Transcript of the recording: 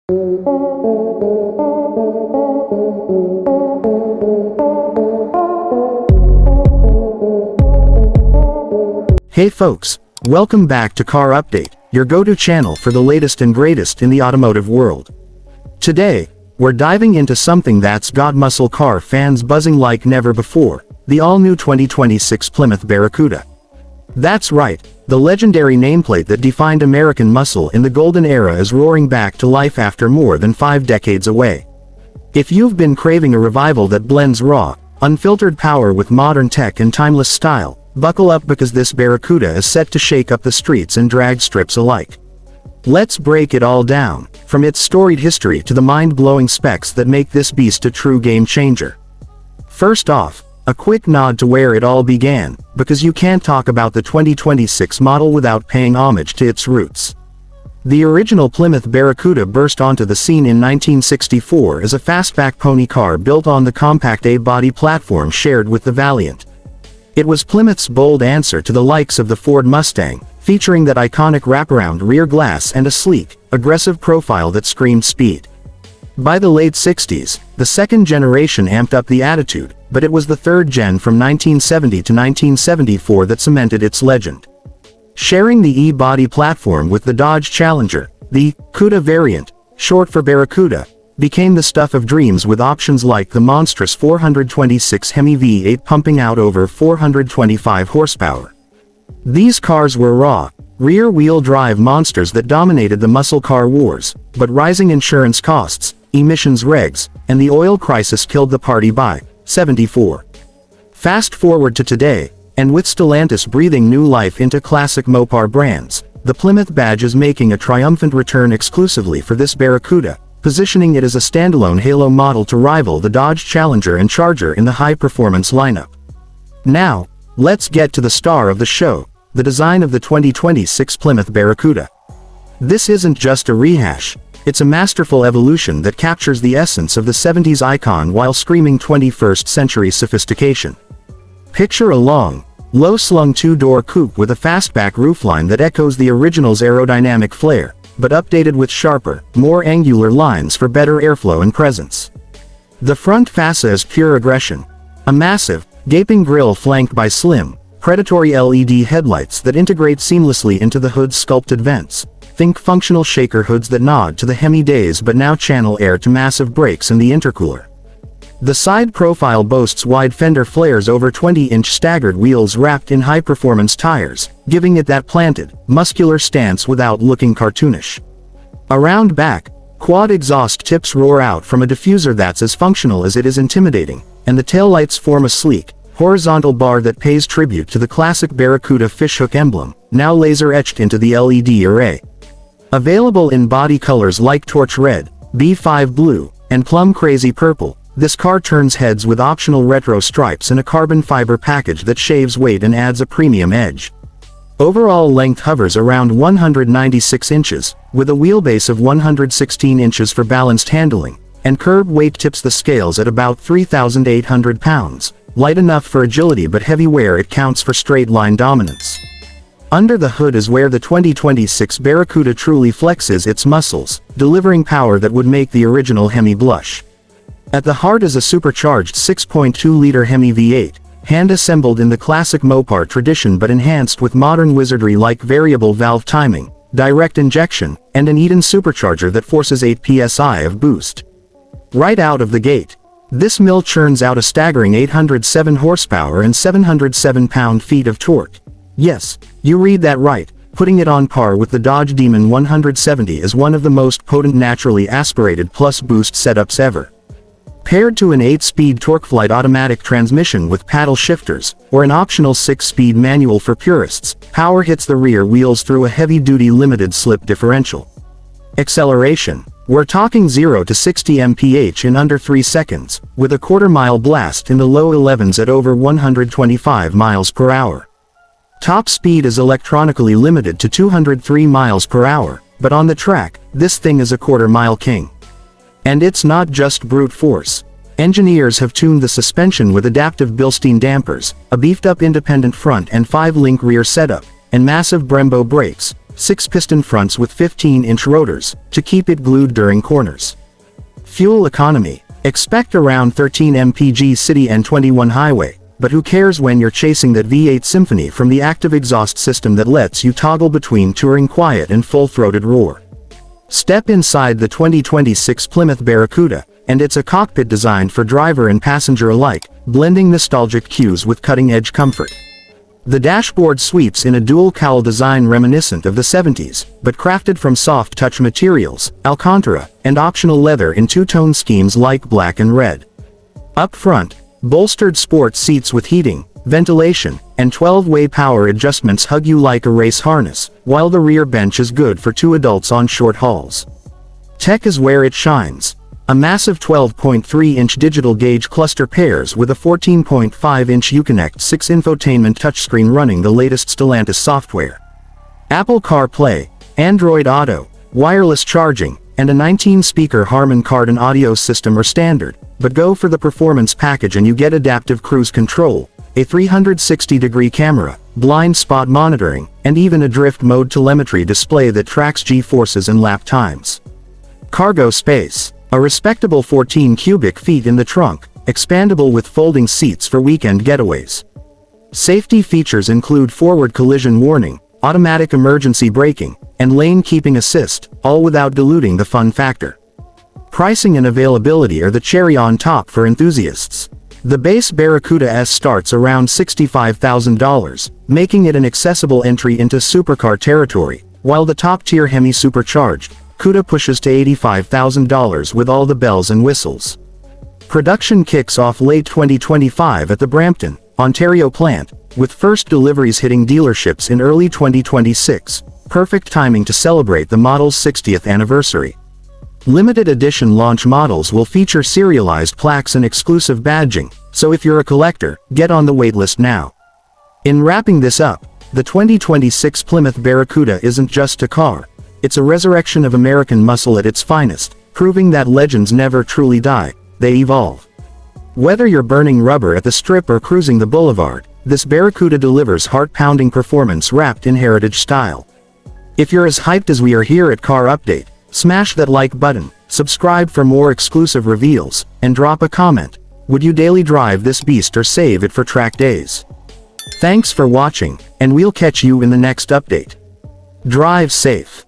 Hey folks, welcome back to Car Update, your go-to channel for the latest and greatest in the automotive world. Today, we're diving into something that's got muscle car fans buzzing like never before, the all-new 2026 Plymouth Barracuda. That's right, the legendary nameplate that defined American muscle in the golden era is roaring back to life after more than 5 decades away. If you've been craving a revival that blends raw, unfiltered power with modern tech and timeless style, buckle up because this Barracuda is set to shake up the streets and drag strips alike. Let's break it all down, from its storied history to the mind-blowing specs that make this beast a true game-changer. First off, a quick nod to where it all began, because you can't talk about the 2026 model without paying homage to its roots. The original Plymouth Barracuda burst onto the scene in 1964 as a fastback pony car built on the compact A-body platform shared with the Valiant. It was Plymouth's bold answer to the likes of the Ford Mustang, featuring that iconic wraparound rear glass and a sleek, aggressive profile that screamed speed. By the late 60s, the second generation amped up the attitude, but it was the third gen from 1970 to 1974 that cemented its legend. Sharing the E-body platform with the Dodge Challenger, the CUDA variant, short for Barracuda, became the stuff of dreams with options like the monstrous 426 HEMI V8 pumping out over 425 horsepower. These cars were raw, rear-wheel drive monsters that dominated the muscle car wars, but rising insurance costs, emissions regs, and the oil crisis killed the party by 74. Fast forward to today, and with Stellantis breathing new life into classic Mopar brands, the Plymouth badge is making a triumphant return exclusively for this Barracuda, positioning it as a standalone halo model to rival the Dodge Challenger and Charger in the high-performance lineup. Now, let's get to the star of the show, the design of the 2026 Plymouth Barracuda. This isn't just a rehash, it's a masterful evolution that captures the essence of the 70s icon while screaming 21st century sophistication. Picture a long, low-slung two-door coupe with a fastback roofline that echoes the original's aerodynamic flair, but updated with sharper, more angular lines for better airflow and presence. The front fascia is pure aggression. A massive, gaping grille flanked by slim, predatory LED headlights that integrate seamlessly into the hood's sculpted vents. Think functional shaker hoods that nod to the HEMI days but now channel air to massive brakes and the intercooler. The side profile boasts wide fender flares over 20-inch staggered wheels wrapped in high-performance tires, giving it that planted, muscular stance without looking cartoonish. Around back, quad exhaust tips roar out from a diffuser that's as functional as it is intimidating, and the taillights form a sleek, horizontal bar that pays tribute to the classic Barracuda fishhook emblem, now laser-etched into the LED array. Available in body colors like torch red, B5 blue, and plum crazy purple, this car turns heads with optional retro stripes and a carbon fiber package that shaves weight and adds a premium edge. Overall length hovers around 196 inches, with a wheelbase of 116 inches for balanced handling, and curb weight tips the scales at about 3,800 pounds, light enough for agility but heavy where it counts for straight-line dominance. Under the hood is where the 2026 Barracuda truly flexes its muscles, delivering power that would make the original HEMI blush. At the heart is a supercharged 6.2-liter HEMI V8, hand-assembled in the classic Mopar tradition but enhanced with modern wizardry like variable valve timing, direct injection, and an Eden supercharger that forces 8 psi of boost. Right out of the gate, this mill churns out a staggering 807 horsepower and 707 pound-feet of torque. Yes, you read that right, putting it on par with the Dodge Demon 170 as one of the most potent naturally aspirated plus boost setups ever. Paired to an 8-speed TorqueFlite automatic transmission with paddle shifters, or an optional 6-speed manual for purists, power hits the rear wheels through a heavy-duty limited-slip differential. Acceleration. We're talking 0 to 60 mph in under 3 seconds, with a quarter-mile blast in the low 11s at over 125 miles per hour. Top speed is electronically limited to 203 miles per hour, but on the track, this thing is a quarter-mile king. And it's not just brute force. Engineers have tuned the suspension with adaptive Bilstein dampers, a beefed-up independent front and 5-link rear setup, and massive Brembo brakes, 6-piston fronts with 15-inch rotors, to keep it glued during corners. Fuel economy. Expect around 13 mpg city and 21 highway, but who cares when you're chasing that V8 symphony from the active exhaust system that lets you toggle between touring quiet and full-throated roar. Step inside the 2026 Plymouth Barracuda, and it's a cockpit designed for driver and passenger alike, blending nostalgic cues with cutting-edge comfort. The dashboard sweeps in a dual-cowl design reminiscent of the 70s, but crafted from soft-touch materials, Alcantara, and optional leather in two-tone schemes like black and red. Up front, bolstered sports seats with heating, ventilation, and 12-way power adjustments hug you like a race harness, while the rear bench is good for 2 adults on short hauls. Tech is where it shines. A massive 12.3-inch digital gauge cluster pairs with a 14.5-inch Uconnect 6 infotainment touchscreen running the latest Stellantis software. Apple CarPlay, Android Auto, wireless charging, and a 19-speaker Harman Kardon audio system are standard, but go for the performance package and you get adaptive cruise control, a 360-degree camera, blind spot monitoring, and even a drift mode telemetry display that tracks G-forces and lap times. Cargo space. A respectable 14 cubic feet in the trunk, expandable with folding seats for weekend getaways. Safety features include forward collision warning, automatic emergency braking, and lane keeping assist, all without diluting the fun factor. Pricing and availability are the cherry on top for enthusiasts. The base Barracuda S starts around $65,000, making it an accessible entry into supercar territory, while the top-tier HEMI Supercharged CUDA pushes to $85,000 with all the bells and whistles. Production kicks off late 2025 at the Brampton, Ontario plant, with first deliveries hitting dealerships in early 2026, perfect timing to celebrate the model's 60th anniversary. Limited edition launch models will feature serialized plaques and exclusive badging, so if you're a collector, get on the waitlist now. In wrapping this up, the 2026 Plymouth Barracuda isn't just a car. It's a resurrection of American muscle at its finest, proving that legends never truly die, they evolve. Whether you're burning rubber at the strip or cruising the boulevard, this Barracuda delivers heart-pounding performance wrapped in heritage style. If you're as hyped as we are here at Car Update, smash that like button, subscribe for more exclusive reveals, and drop a comment. Would you daily drive this beast or save it for track days? Thanks for watching, and we'll catch you in the next update. Drive safe.